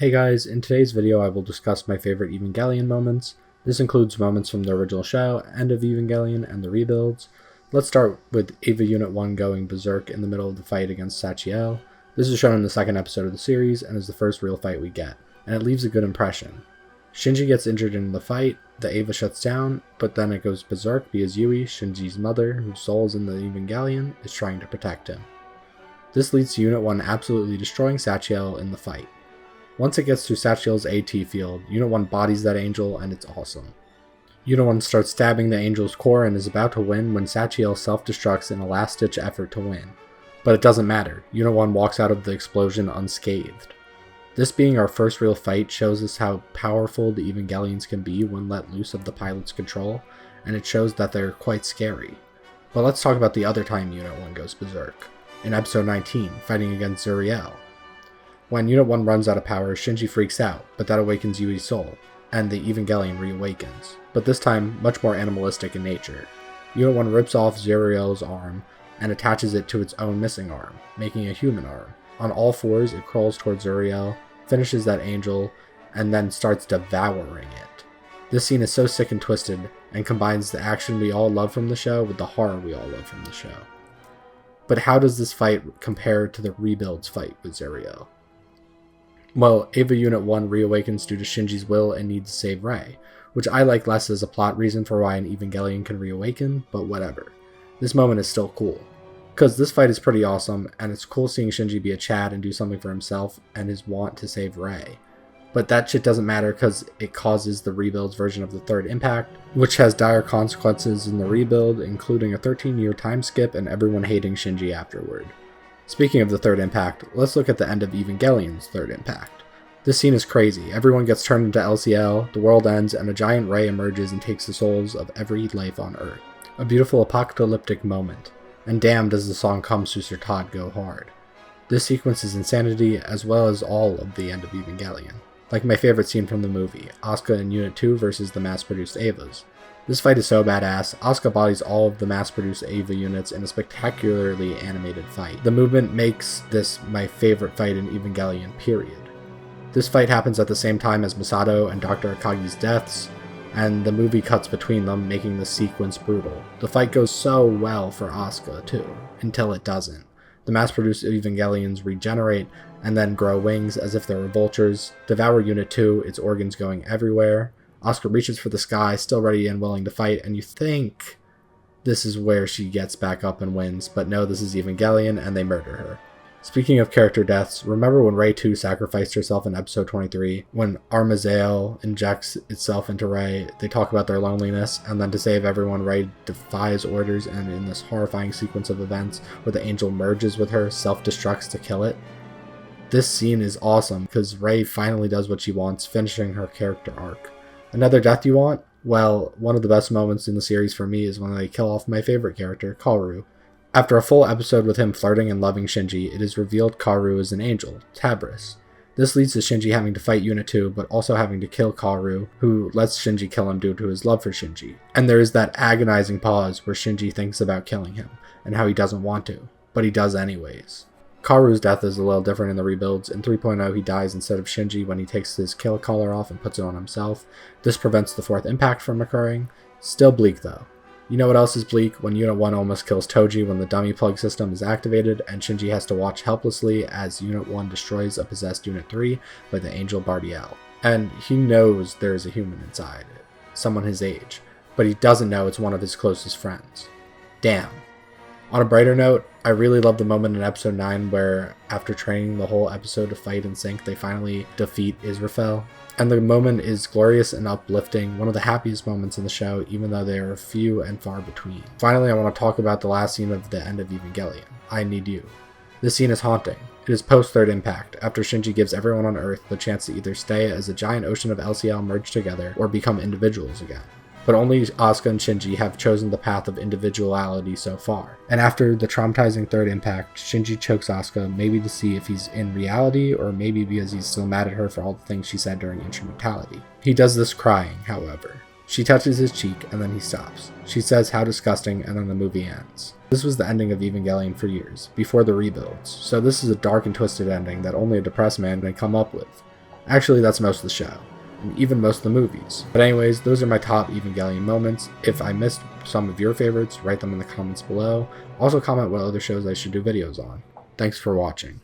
Hey guys, in today's video I will discuss my favorite Evangelion moments. This includes moments from the original show, End of Evangelion, and the rebuilds. Let's start with Eva Unit 1 going berserk in the middle of the fight against Sachiel. This is shown in the second episode of the series and is the first real fight we get, and it leaves a good impression. Shinji gets injured in the fight, the Eva shuts down, but then it goes berserk because Yui, Shinji's mother, whose soul is in the Evangelion, is trying to protect him. This leads to Unit 1 absolutely destroying Sachiel in the fight. Once it gets to Sachiel's AT field, Unit 1 bodies that angel and it's awesome. Unit 1 starts stabbing the angel's core and is about to win when Sachiel self-destructs in a last-ditch effort to win. But it doesn't matter, Unit 1 walks out of the explosion unscathed. This being our first real fight shows us how powerful the Evangelions can be when let loose of the pilot's control, and it shows that they're quite scary. But let's talk about the other time Unit 1 goes berserk. In episode 19, fighting against Zuriel. When Unit 1 runs out of power, Shinji freaks out, but that awakens Yui's soul, and the Evangelion reawakens, but this time much more animalistic in nature. Unit 1 rips off Zuriel's arm and attaches it to its own missing arm, making a human arm. On all fours, it crawls towards Zuriel, finishes that angel, and then starts devouring it. This scene is so sick and twisted, and combines the action we all love from the show with the horror we all love from the show. But how does this fight compare to the Rebuilds fight with Zuriel? Well, Eva Unit 1 reawakens due to Shinji's will and needs to save Rei, which I like less as a plot reason for why an Evangelion can reawaken, but whatever. This moment is still cool. Because this fight is pretty awesome, and it's cool seeing Shinji be a Chad and do something for himself and his want to save Rei. But that shit doesn't matter because it causes the Rebuild's version of the third impact, which has dire consequences in the Rebuild, including a 13-year time skip and everyone hating Shinji afterward. Speaking of the third impact, let's look at the End of Evangelion's third impact. This scene is crazy. Everyone gets turned into LCL, the world ends, and a giant ray emerges and takes the souls of every life on Earth. A beautiful apocalyptic moment. And damn does the song Come Suser Todd go hard. This sequence is insanity as well as all of the End of Evangelion. Like my favorite scene from the movie, Asuka in Unit 2 versus the mass-produced Evas. This fight is so badass, Asuka bodies all of the mass-produced Eva units in a spectacularly animated fight. The movement makes this my favorite fight in Evangelion, period. This fight happens at the same time as Masato and Dr. Akagi's deaths, and the movie cuts between them, making the sequence brutal. The fight goes so well for Asuka, too, until it doesn't. The mass-produced Evangelions regenerate and then grow wings as if they were vultures, devour Unit 2, its organs going everywhere. Asuka reaches for the sky, still ready and willing to fight, and you think this is where she gets back up and wins, but no, this is Evangelion, and they murder her. Speaking of character deaths, remember when Rei 2 sacrificed herself in episode 23? When Armazael injects itself into Rei, they talk about their loneliness, and then to save everyone, Rei defies orders, and in this horrifying sequence of events where the angel merges with her, self-destructs to kill it. This scene is awesome, because Rei finally does what she wants, finishing her character arc. Another death you want? Well, one of the best moments in the series for me is when they kill off my favorite character, Kaoru. After a full episode with him flirting and loving Shinji, it is revealed Kaoru is an angel, Tabris. This leads to Shinji having to fight Unit 2, but also having to kill Kaoru, who lets Shinji kill him due to his love for Shinji. And there is that agonizing pause where Shinji thinks about killing him, and how he doesn't want to, but he does anyways. Kaoru's death is a little different in the rebuilds. In 3.0, he dies instead of Shinji when he takes his kill collar off and puts it on himself. This prevents the fourth impact from occurring. Still bleak though. You know what else is bleak? When Unit 1 almost kills Toji when the dummy plug system is activated, and Shinji has to watch helplessly as Unit 1 destroys a possessed Unit 3 by the angel Bardiel. And he knows there is a human inside, someone his age, but he doesn't know it's one of his closest friends. Damn. On a brighter note, I really love the moment in episode 9 where, after training the whole episode to fight and sync, they finally defeat Israfel. And the moment is glorious and uplifting, one of the happiest moments in the show, even though they are few and far between. Finally, I want to talk about the last scene of the End of Evangelion, I Need You. This scene is haunting. It is post-third impact, after Shinji gives everyone on Earth the chance to either stay as a giant ocean of LCL merge together, or become individuals again. But only Asuka and Shinji have chosen the path of individuality so far. And after the traumatizing third impact, Shinji chokes Asuka, maybe to see if he's in reality, or maybe because he's still mad at her for all the things she said during instrumentality. He does this crying, however. She touches his cheek, and then he stops. She says how disgusting, and then the movie ends. This was the ending of Evangelion for years, before the rebuilds, so this is a dark and twisted ending that only a depressed man can come up with. Actually, that's most of the show, and even most of the movies. But anyways, those are my top Evangelion moments. If I missed some of your favorites, write them in the comments below. Also comment what other shows I should do videos on. Thanks for watching.